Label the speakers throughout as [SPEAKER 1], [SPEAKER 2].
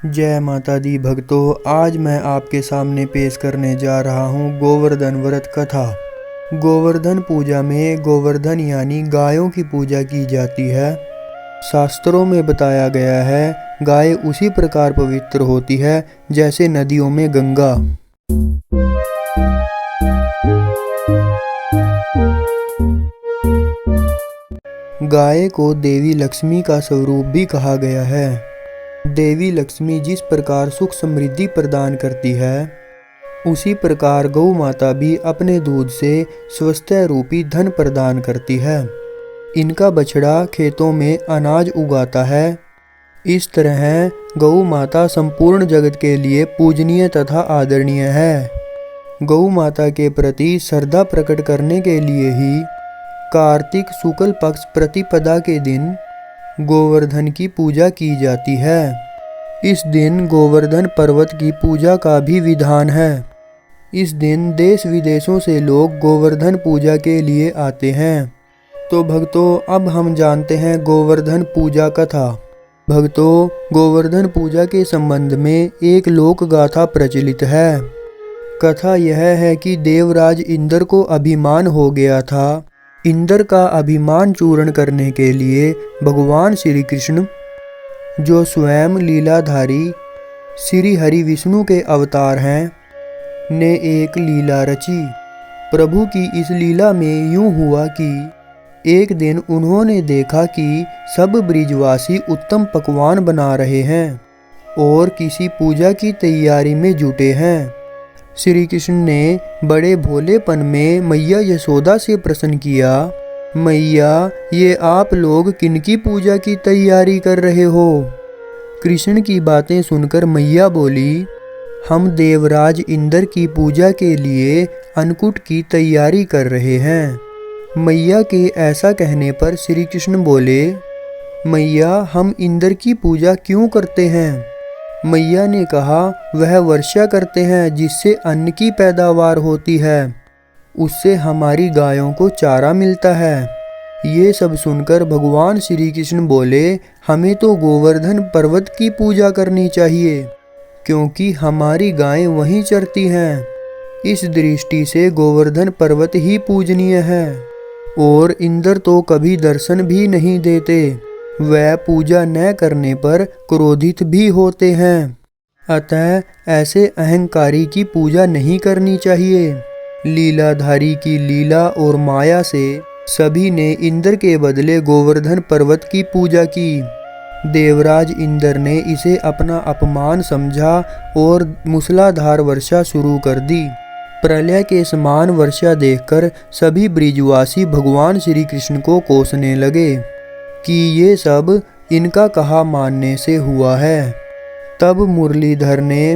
[SPEAKER 1] जय माता दी भक्तों, आज मैं आपके सामने पेश करने जा रहा हूँ गोवर्धन व्रत कथा। गोवर्धन पूजा में गोवर्धन यानी गायों की पूजा की जाती है। शास्त्रों में बताया गया है गाय उसी प्रकार पवित्र होती है जैसे नदियों में गंगा। गाय को देवी लक्ष्मी का स्वरूप भी कहा गया है। देवी लक्ष्मी जिस प्रकार सुख समृद्धि प्रदान करती है, उसी प्रकार गौ माता भी अपने दूध से स्वास्थ्य रूपी धन प्रदान करती है। इनका बछड़ा खेतों में अनाज उगाता है। इस तरह गौ माता संपूर्ण जगत के लिए पूजनीय तथा आदरणीय है। गौ माता के प्रति श्रद्धा प्रकट करने के लिए ही कार्तिक शुक्ल पक्ष प्रतिपदा के दिन गोवर्धन की पूजा की जाती है। इस दिन गोवर्धन पर्वत की पूजा का भी विधान है। इस दिन देश विदेशों से लोग गोवर्धन पूजा के लिए आते हैं। तो भक्तों, अब हम जानते हैं गोवर्धन पूजा कथा। भक्तों, गोवर्धन पूजा के संबंध में एक लोक गाथा प्रचलित है। कथा यह है कि देवराज इंद्र को अभिमान हो गया था। इंद्र का अभिमान चूर्ण करने के लिए भगवान श्री कृष्ण, जो स्वयं लीलाधारी श्री हरि विष्णु के अवतार हैं, ने एक लीला रची। प्रभु की इस लीला में यूं हुआ कि एक दिन उन्होंने देखा कि सब ब्रिजवासी उत्तम पकवान बना रहे हैं और किसी पूजा की तैयारी में जुटे हैं। श्री कृष्ण ने बड़े भोलेपन में मैया यशोदा से प्रश्न किया, मैया, ये आप लोग किनकी पूजा की तैयारी कर रहे हो? कृष्ण की बातें सुनकर मैया बोली, हम देवराज इंद्र की पूजा के लिए अन्नकूट की तैयारी कर रहे हैं। मैया के ऐसा कहने पर श्री कृष्ण बोले, मैया, हम इंद्र की पूजा क्यों करते हैं? मैया ने कहा, वह वर्षा करते हैं जिससे अन्न की पैदावार होती है, उससे हमारी गायों को चारा मिलता है। ये सब सुनकर भगवान श्री कृष्ण बोले, हमें तो गोवर्धन पर्वत की पूजा करनी चाहिए, क्योंकि हमारी गायें वहीं चरती हैं। इस दृष्टि से गोवर्धन पर्वत ही पूजनीय है और इंद्र तो कभी दर्शन भी नहीं देते। वह पूजा न करने पर क्रोधित भी होते हैं। अतः ऐसे अहंकारी की पूजा नहीं करनी चाहिए। लीलाधारी की लीला और माया से सभी ने इंद्र के बदले गोवर्धन पर्वत की पूजा की। देवराज इंद्र ने इसे अपना अपमान समझा और मूसलाधार वर्षा शुरू कर दी। प्रलय के समान वर्षा देखकर सभी ब्रिजवासी भगवान श्री कृष्ण को कोसने लगे कि ये सब इनका कहा मानने से हुआ है। तब मुरलीधर ने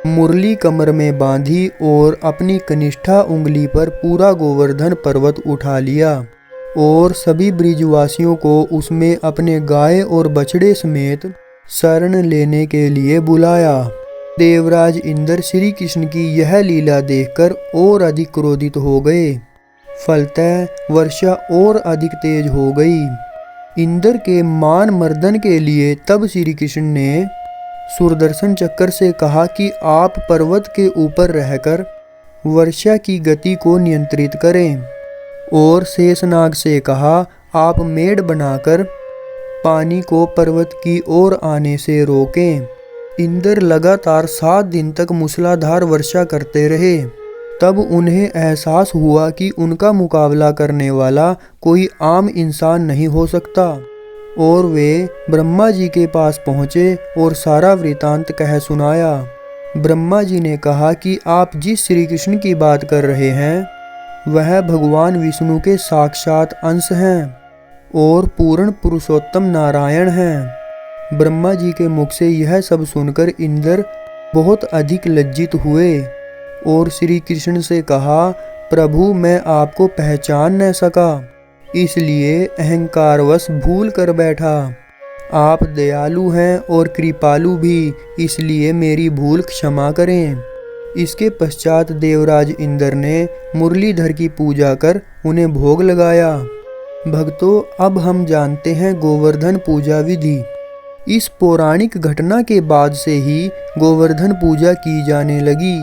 [SPEAKER 1] मुरली कमर में बांधी और अपनी कनिष्ठा उंगली पर पूरा गोवर्धन पर्वत उठा लिया और सभी ब्रिजवासियों को उसमें अपने गाय और बछड़े समेत शरण लेने के लिए बुलाया। देवराज इंद्र श्री कृष्ण की यह लीला देखकर और अधिक क्रोधित हो गए। फलतः वर्षा और अधिक तेज हो गई। इंद्र के मान मर्दन के लिए तब श्री कृष्ण ने सुदर्शन चक्र से कहा कि आप पर्वत के ऊपर रहकर वर्षा की गति को नियंत्रित करें, और शेषनाग से कहा, आप मेढ़ बनाकर पानी को पर्वत की ओर आने से रोकें। इंद्र लगातार 7 दिन तक मूसलाधार वर्षा करते रहे। तब उन्हें एहसास हुआ कि उनका मुकाबला करने वाला कोई आम इंसान नहीं हो सकता, और वे ब्रह्मा जी के पास पहुँचे और सारा वृतांत कह सुनाया। ब्रह्मा जी ने कहा कि आप जिस श्री कृष्ण की बात कर रहे हैं वह भगवान विष्णु के साक्षात अंश हैं और पूर्ण पुरुषोत्तम नारायण हैं। ब्रह्मा जी के मुख से यह सब सुनकर इंद्र बहुत अधिक लज्जित हुए और श्री कृष्ण से कहा, प्रभु, मैं आपको पहचान न सका, इसलिए अहंकारवश भूल कर बैठा। आप दयालु हैं और कृपालु भी, इसलिए मेरी भूल क्षमा करें। इसके पश्चात देवराज इंद्र ने मुरलीधर की पूजा कर उन्हें भोग लगाया। भक्तों, अब हम जानते हैं गोवर्धन पूजा विधि। इस पौराणिक घटना के बाद से ही गोवर्धन पूजा की जाने लगी।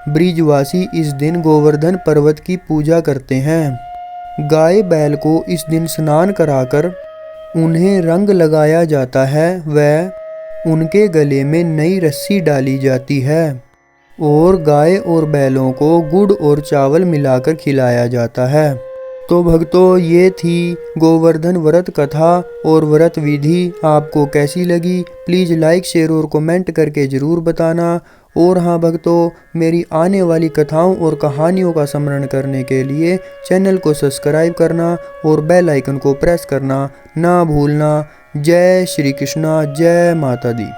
[SPEAKER 1] ब्रिजवासी इस दिन गोवर्धन पर्वत की पूजा करते हैं। गाय बैल को इस दिन स्नान कराकर उन्हें रंग लगाया जाता है व उनके गले में नई रस्सी डाली जाती है और गाय और बैलों को गुड़ और चावल मिलाकर खिलाया जाता है। तो भक्तों, ये थी गोवर्धन व्रत कथा और व्रत विधि। आपको कैसी लगी प्लीज़ लाइक शेयर और कमेंट करके ज़रूर बताना। और हाँ भक्तों, मेरी आने वाली कथाओं और कहानियों का स्मरण करने के लिए चैनल को सब्सक्राइब करना और बेल आइकन को प्रेस करना ना भूलना। जय श्री कृष्णा, जय माता दी।